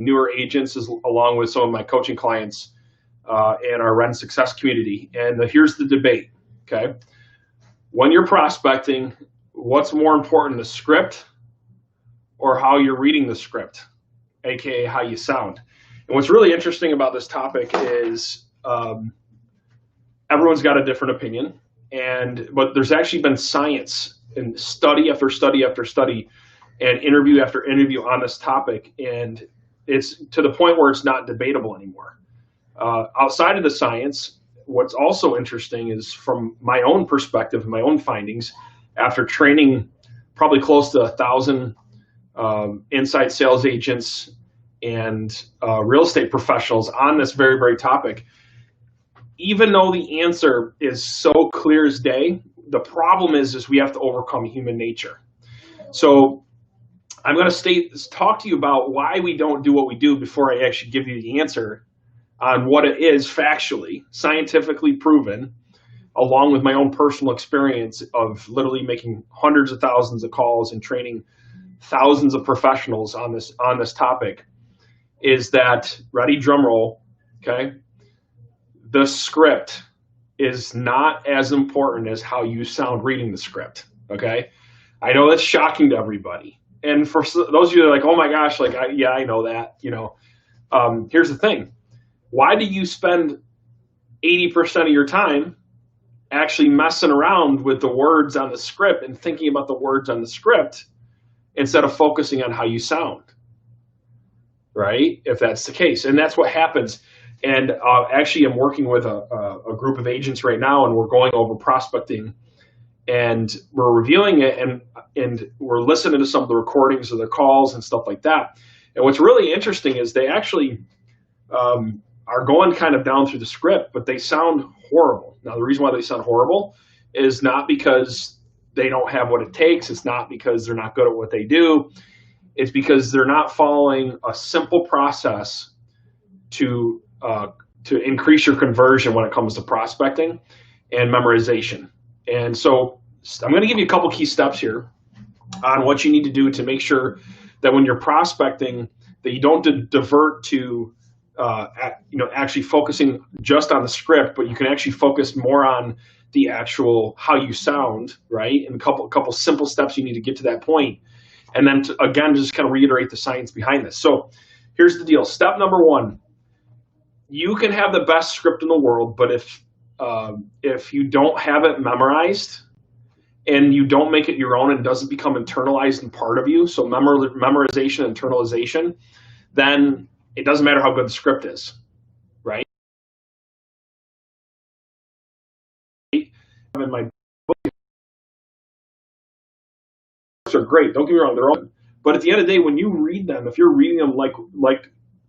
newer agents along with some of my coaching clients and our Ren Success community. And here's the debate, okay? When you're prospecting, what's more important, the script or how you're reading the script, aka how you sound? And what's really interesting about this topic is everyone's got a different opinion, but there's actually been science and study after study after study and interview after interview on this topic, and it's to the point where it's not debatable anymore. Outside of the science, what's also interesting is from my own perspective, my own findings, after training probably close to 1,000 inside sales agents and real estate professionals on this very, very topic, even though the answer is so clear as day, the problem is we have to overcome human nature. So I'm going to talk to you about why we don't do what we do before I actually give you the answer on what it is factually, scientifically proven, along with my own personal experience of literally making hundreds of thousands of calls and training thousands of professionals on this topic, is that, ready, drum roll, okay? The script is not as important as how you sound reading the script, okay? I know that's shocking to everybody. And for those of you that are like, oh my gosh, like, yeah, I know that, here's the thing. Why do you spend 80% of your time actually messing around with the words on the script and thinking about the words on the script instead of focusing on how you sound, right? If that's the case. And that's what happens. And actually, I'm working with a group of agents right now, and we're going over prospecting, and we're reviewing it, and we're listening to some of the recordings of the calls and stuff like that. And what's really interesting is they actually are going kind of down through the script, but they sound horrible. Now, the reason why they sound horrible is not because they don't have what it takes. It's not because they're not good at what they do. It's because they're not following a simple process to increase your conversion when it comes to prospecting and memorization. And so I'm going to give you a couple key steps here on what you need to do to make sure that when you're prospecting, that you don't divert to actually focusing just on the script, but you can actually focus more on the actual how you sound, right? And a couple simple steps you need to get to that point. And then again, just kind of reiterate the science behind this. So here's the deal. Step number one, you can have the best script in the world, but if you don't have it memorized and you don't make it your own and it doesn't become internalized and part of you, so memorization, internalization, then it doesn't matter how good the script is, right? In my book, are great. Don't get me wrong, they're all. But at the end of the day, when you read them, if you're reading them like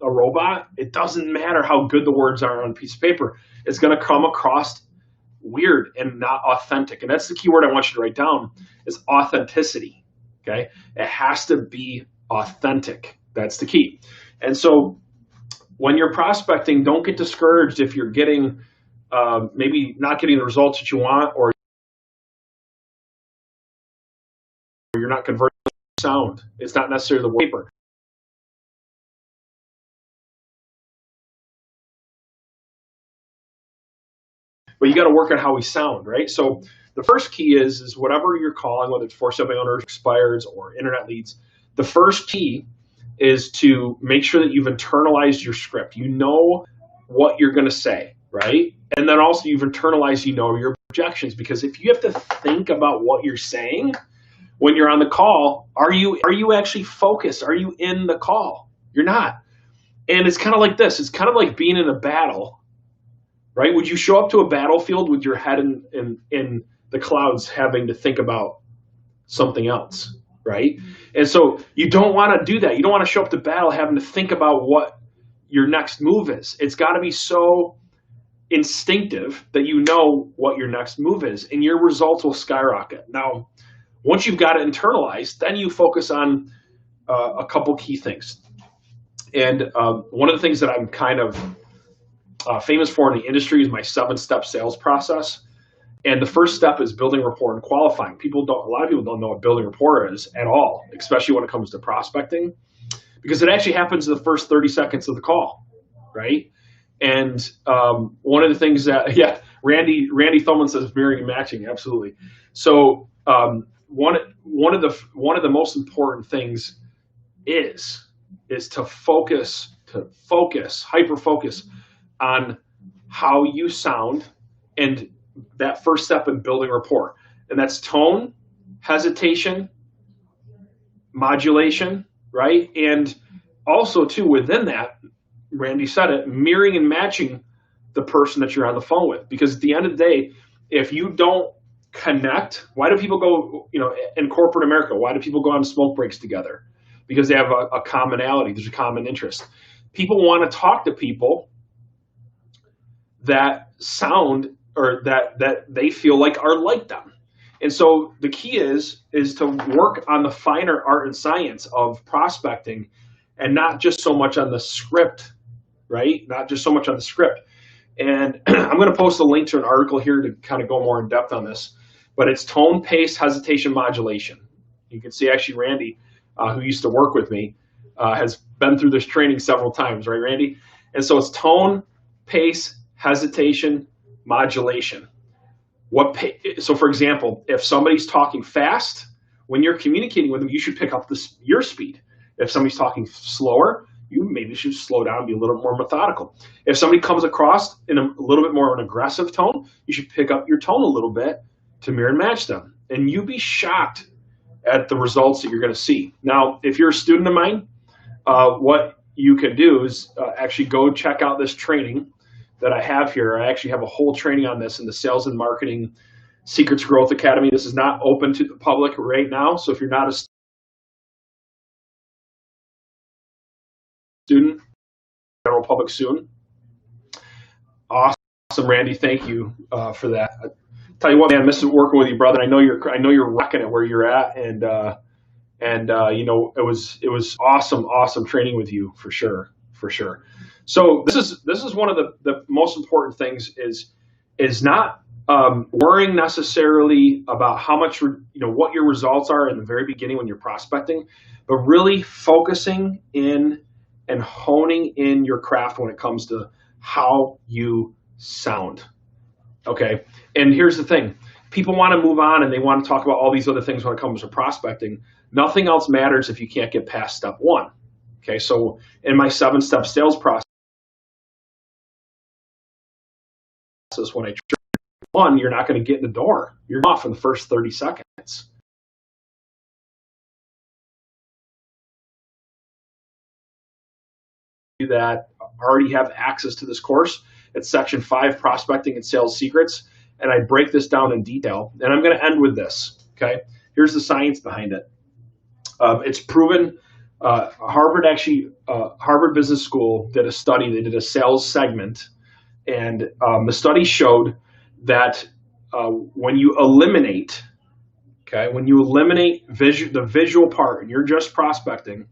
a robot, it doesn't matter how good the words are on a piece of paper. It's going to come across weird and not authentic. And that's the key word I want you to write down is authenticity. Okay, it has to be authentic. That's the key. And so when you're prospecting, don't get discouraged if you're getting maybe not getting the results that you want, or you're not converting sound. It's not necessarily the paper. But you got to work on how we sound, right? So the first key is whatever you're calling, whether it's for sale by owners, expires, or internet leads, the first key is to make sure that you've internalized your script. You know what you're going to say, right? And then also you've internalized, your objections, because if you have to think about what you're saying when you're on the call, are you actually focused? Are you in the call? You're not. And it's kind of like this. It's kind of like being in a battle, right? Would you show up to a battlefield with your head in the clouds having to think about something else, right? And so you don't want to do that. You don't want to show up to battle having to think about what your next move is. It's got to be so instinctive that you know what your next move is, and your results will skyrocket. Now, once you've got it internalized, then you focus on a couple key things. And one of the things that I'm kind of famous for in the industry is my 7-step sales process. And the first step is building rapport and qualifying. A lot of people don't know what building rapport is at all, especially when it comes to prospecting. because it actually happens in the first 30 seconds of the call, right? And one of the things that, yeah, Randy Thullman says mirroring and matching, absolutely. So one of the most important things is to hyper focus on how you sound, and that first step in building rapport, and that's tone, hesitation, modulation, right? And also too, within that, Randy said it, mirroring and matching the person that you're on the phone with. Because at the end of the day, if you don't connect, why do people go, in corporate America, why do people go on smoke breaks together? Because they have a commonality, there's a common interest. People want to talk to people that sound, or that they feel like are like them. And so the key is to work on the finer art and science of prospecting, and not just so much on the script, right? Not just so much on the script. And I'm going to post a link to an article here to kind of go more in depth on this, but it's tone, pace, hesitation, modulation. You can see actually Randy, who used to work with me, has been through this training several times, right, Randy? And so it's tone, pace, hesitation, modulation. So for example, if somebody's talking fast, when you're communicating with them, you should pick up your speed. If somebody's talking slower, you maybe should slow down and be a little more methodical. If somebody comes across in a little bit more of an aggressive tone, you should pick up your tone a little bit to mirror and match them. And you'd be shocked at the results that you're going to see. Now, if you're a student of mine, what you can do is actually go check out this training that I have here. I actually have a whole training on this in the Sales and Marketing Secrets Growth Academy. This is not open to the public right now, so if you're not a student, general public soon. Awesome, Randy. Thank you for that. Tell you what, man, miss working with you, brother. I know you're rocking it where you're at, and it was awesome training with you for sure. So this is one of the most important things is not worrying necessarily about how much what your results are in the very beginning when you're prospecting, but really focusing in and honing in your craft when it comes to how you sound. Okay. And here's the thing. People want to move on and they want to talk about all these other things when it comes to prospecting. Nothing else matters if you can't get past step one. Okay. So in my 7-step sales process, when I one, you're not going to get in the door. You're off in the first 30 seconds. That already have access to this course. It's section 5, prospecting and sales secrets. And I break this down in detail. And I'm going to end with this. Okay. Here's the science behind it. It's proven. Harvard Business School did a study. They did a sales segment. And the study showed that when you eliminate the visual part and you're just prospecting,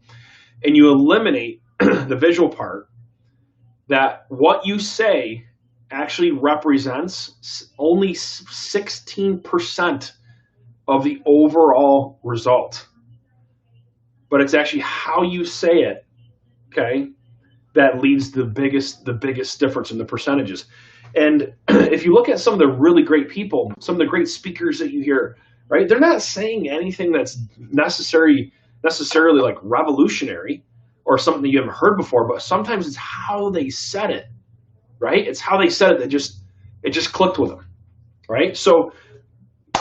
and you eliminate the visual part, that what you say actually represents only 16% of the overall result. But it's actually how you say it, okay, that leads to the biggest difference in the percentages. And if you look at some of the really great people, some of the great speakers that you hear, right, they're not saying anything that's necessarily like revolutionary or something that you haven't heard before, but sometimes it's how they said it, right? It's how they said it that it just clicked with them, right? So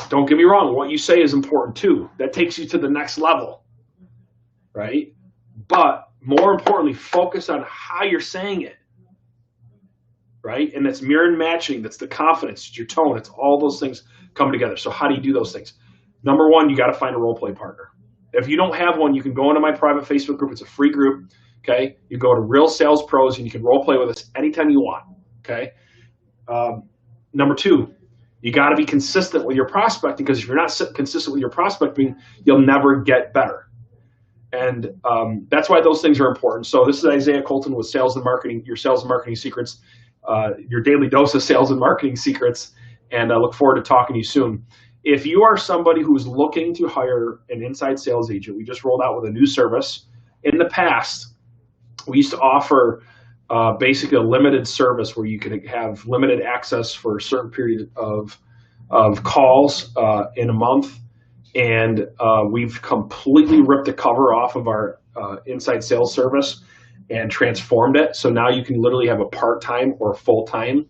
don't get me wrong, what you say is important too. That takes you to the next level, right? But more importantly, focus on how you're saying it, right? And that's mirror and matching. That's the confidence, it's your tone. It's all those things come together. So how do you do those things? Number one, you got to find a role play partner. If you don't have one, you can go into my private Facebook group. It's a free group. Okay. You go to Real Sales Pros and you can role play with us anytime you want. Okay. Number two, you got to be consistent with your prospecting, because if you're not consistent with your prospecting, you'll never get better. And that's why those things are important. So this is Isaiah Colton with Sales and Marketing, your Sales and Marketing Secrets, your daily dose of sales and marketing secrets. And I look forward to talking to you soon. If you are somebody who's looking to hire an inside sales agent, we just rolled out with a new service In the past, we used to offer basically a limited service where you could have limited access for a certain period of calls in a month. And we've completely ripped the cover off of our inside sales service and transformed it. So now you can literally have a part-time or full-time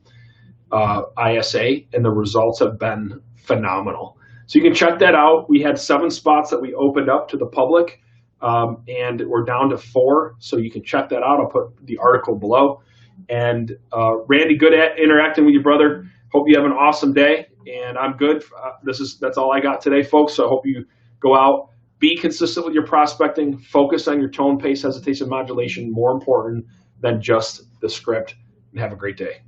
ISA, and the results have been phenomenal. So you can check that out. We had 7 spots that we opened up to the public, and we're down to 4. So you can check that out. I'll put the article below. And Randy, good at interacting with you, brother. Hope you have an awesome day. And I'm good. That's all I got today, folks. So I hope you go out, be consistent with your prospecting, focus on your tone, pace, hesitation, modulation, more important than just the script, and have a great day.